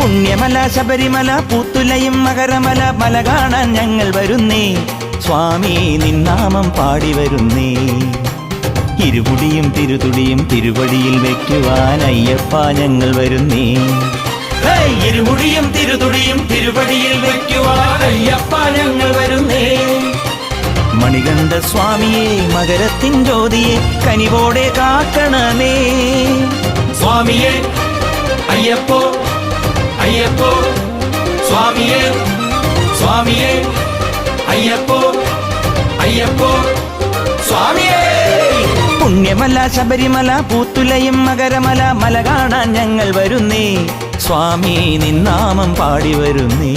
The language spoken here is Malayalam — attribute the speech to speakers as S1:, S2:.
S1: പുണ്യമല ശബരിമല പൂത്തുലയും മകരമല മല കാണാൻ ഞങ്ങൾ വരുന്നേ സ്വാമി നിന്നാമം പാടി വരുന്നേ ഇരുമുടിയും തിരുതുടിയും തിരുവടിയിൽ വെക്കുവാൻ അയ്യപ്പ ഞങ്ങൾ വരുന്നേ ഇരുമുടിയും തിരുതുടിയും തിരുവടിയിൽ വെക്കുവാൻ അയ്യപ്പ ഞങ്ങൾ വരുന്നേ മണികണ്ഠ സ്വാമിയെ മകരത്തിൻ ജ്യോതിയെ കനിവോടെ കാക്കണമേ
S2: സ്വാമിയെ അയ്യപ്പോ അയ്യപ്പോ സ്വാമിയെ സ്വാമിയെ അയ്യപ്പോ അയ്യപ്പോ സ്വാമിയെ
S1: പുണ്യമല ശബരിമല പൂത്തുലയും മകരമല മല കാണാൻ ഞങ്ങൾ വരുന്നേ സ്വാമി നിന്നാമം പാടി വരുന്നേ